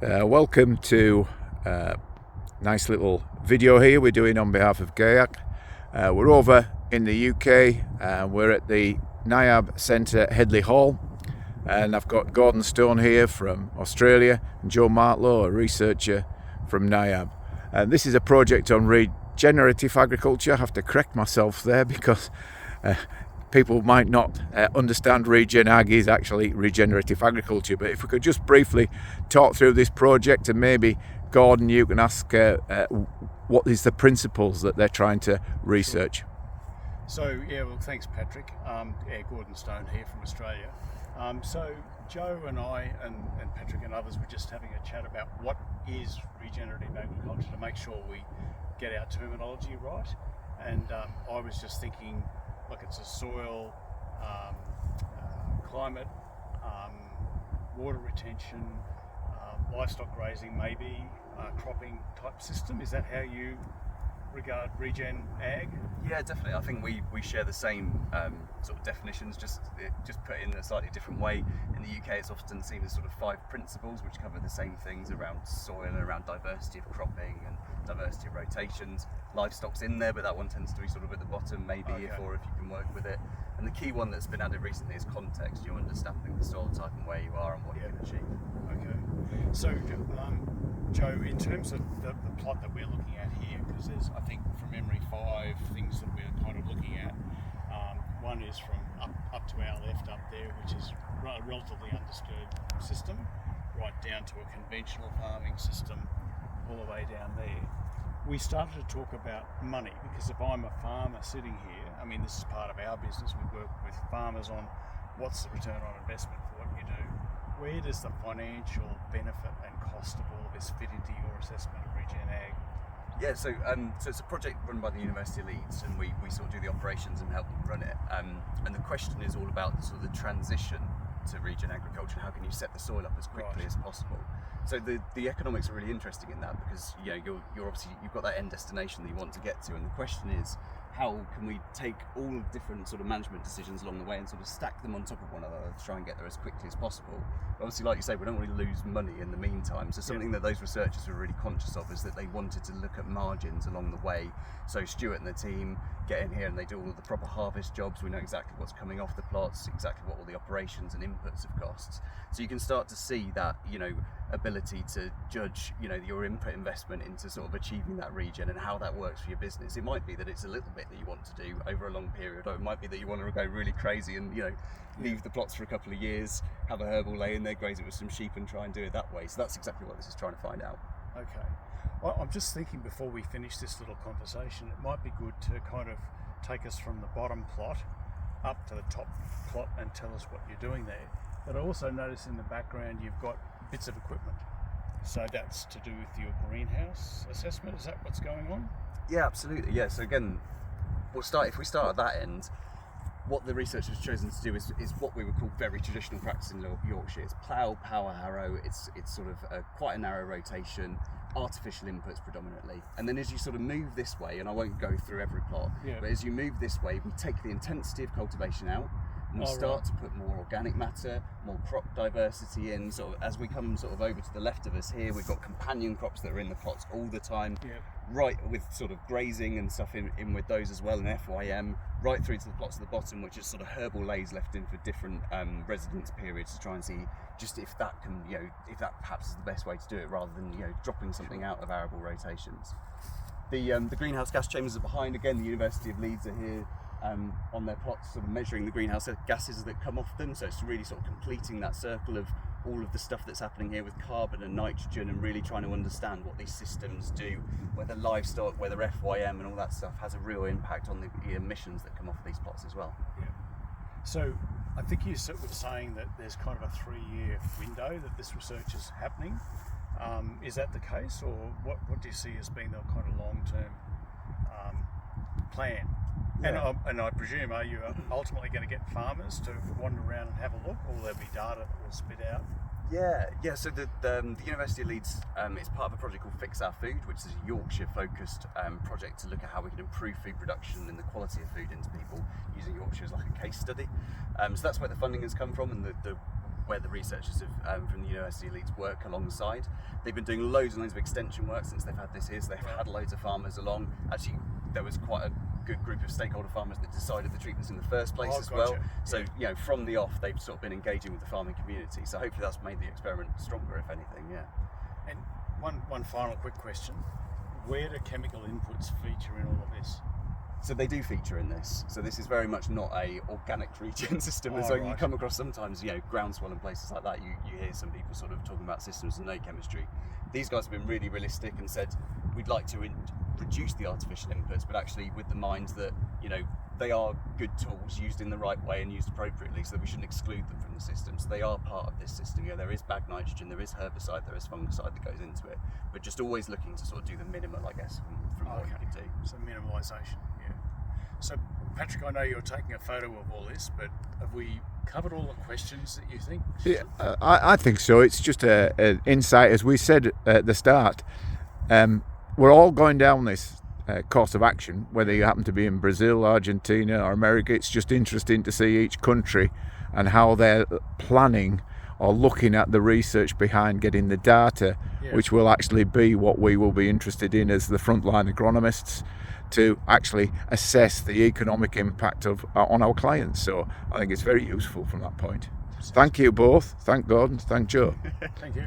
Welcome to a nice little video here we're doing on behalf of GAIAC. We're over in the UK, we're at the NIAB Centre, Headley Hall, and I've got Gordon Stone here from Australia and Joe Martlew, a researcher from NIAB. This is a project on regenerative agriculture. I have to correct myself there because people might not understand regen ag is actually regenerative agriculture. But if we could just briefly talk through this project, and maybe Gordon, you can ask what is the principles that they're trying to research. So well, thanks Patrick. Gordon Stone here from Australia. So Joe and I and Patrick and others were just having a chat about what is regenerative agriculture to make sure we get our terminology right. And I was just thinking, look, it's a soil, climate, water retention, livestock grazing, maybe cropping type system. Is that how you regard regen ag? Yeah, definitely. I think we share the same sort of definitions, just put in a slightly different way. In the UK, it's often seen as sort of 5 principles, which cover the same things around soil and around diversity of cropping and diversity of rotations. Livestock's in there, but that one tends to be sort of at the bottom, maybe, Okay. if you can work with it. And the key one that's been added recently is context. You're understanding the soil type and where you are and what you can achieve. Okay. So, Joe, in terms of the plot that we're looking at here, because there's, I think, from memory, 5 things that we're kind of looking at. One is from up to our left up there, which is a relatively undisturbed system, right down to a conventional farming system, all the way down there. We started to talk about money, because if I'm a farmer sitting here, I mean, this is part of our business, we work with farmers on what's the return on investment for what you do. Where does the financial benefit and cost of all of this fit into your assessment of regen ag? Yeah, so it's a project run by the University of Leeds, and we sort of do the operations and help them run it. And the question is all about sort of the transition to regen agriculture. How can you set the soil up as quickly as possible? So the economics are really interesting in that, because you're obviously, you've got that end destination that you want to get to, and the question is, how can we take all different sort of management decisions along the way and sort of stack them on top of one another to try and get there as quickly as possible? Obviously, like you say, we don't really lose money in the meantime. So something that those researchers were really conscious of is that they wanted to look at margins along the way. So Stuart and the team get in here and they do all of the proper harvest jobs. We know exactly what's coming off the plots, exactly what all the operations and inputs have costs. So you can start to see that, ability to judge, your input investment into sort of achieving that regen and how that works for your business. It might be that it's a little bit that you want to do over a long period, or it might be that you want to go really crazy and, leave the plots for a couple of years, have a herbal lay in there, graze it with some sheep and try and do it that way. So that's exactly what this is trying to find out. Okay. Well, I'm just thinking, before we finish this little conversation, it might be good to kind of take us from the bottom plot up to the top plot and tell us what you're doing there. But I also notice in the background you've got bits of equipment. So that's to do with your greenhouse assessment. Is that what's going on? Yeah, absolutely. Yeah. So again, if we start at that end, what the researchers have chosen to do is what we would call very traditional practice in Yorkshire. It's plough, power harrow. It's sort of quite a narrow rotation, artificial inputs predominantly. And then as you sort of move this way, and I won't go through every plot, but as you move this way, we take the intensity of cultivation out, and we start to put more organic matter, more crop diversity in. Sort of as we come sort of over to the left of us here, we've got companion crops that are in the plots all the time, right, with sort of grazing and stuff in with those as well, and FYM, right through to the plots at the bottom, which is sort of herbal lays left in for different residence periods to try and see just if that can, if that perhaps is the best way to do it, rather than dropping something out of arable rotations. The greenhouse gas chambers are behind. Again, the University of Leeds are here on their plots, sort of measuring the greenhouse gases that come off them. So it's really sort of completing that circle of all of the stuff that's happening here with carbon and nitrogen, and really trying to understand what these systems do, whether livestock, whether FYM and all that stuff has a real impact on the emissions that come off these plots as well. Yeah. So I think you were saying that there's kind of a 3-year window that this research is happening. Is that the case, or what do you see as being the kind of long-term plan? Yeah. And I presume, are you ultimately going to get farmers to wander around and have a look, or will there be data that will spit out? Yeah. So the University of Leeds is part of a project called Fix Our Food, which is a Yorkshire-focused project to look at how we can improve food production and the quality of food into people using Yorkshire as like a case study. So that's where the funding has come from, and the where the researchers from the University of Leeds work alongside. They've been doing loads and loads of extension work since they've had this here, so they've had loads of farmers along. Actually, there was quite a good group of stakeholder farmers that decided the treatments in the first place as well. So, from the off, they've sort of been engaging with the farming community. So hopefully that's made the experiment stronger, if anything, yeah. And one final quick question. Where do chemical inputs feature in all of this? So they do feature in this. So this is very much not a organic regen system. As you come across sometimes, groundswell and places like that, you hear some people sort of talking about systems and no chemistry. These guys have been really realistic and said, we'd like to reduce the artificial inputs, but actually with the mind that, they are good tools used in the right way and used appropriately, so that we shouldn't exclude them from the system. So they are part of this system. There is bag nitrogen, there is herbicide, there is fungicide that goes into it, but just always looking to sort of do the minimal, I guess, from what you can do. So minimalisation, yeah. So Patrick, I know you're taking a photo of all this, but have we covered all the questions that you think? Yeah, I think so. It's just an insight, as we said at the start. We're all going down this course of action, whether you happen to be in Brazil, Argentina or America. It's just interesting to see each country and how they're planning or looking at the research behind getting the data, which will actually be what we will be interested in as the frontline agronomists, to actually assess the economic impact on our clients. So I think it's very useful from that point. Thank you both. Thank Gordon. Thank Joe. Thank you.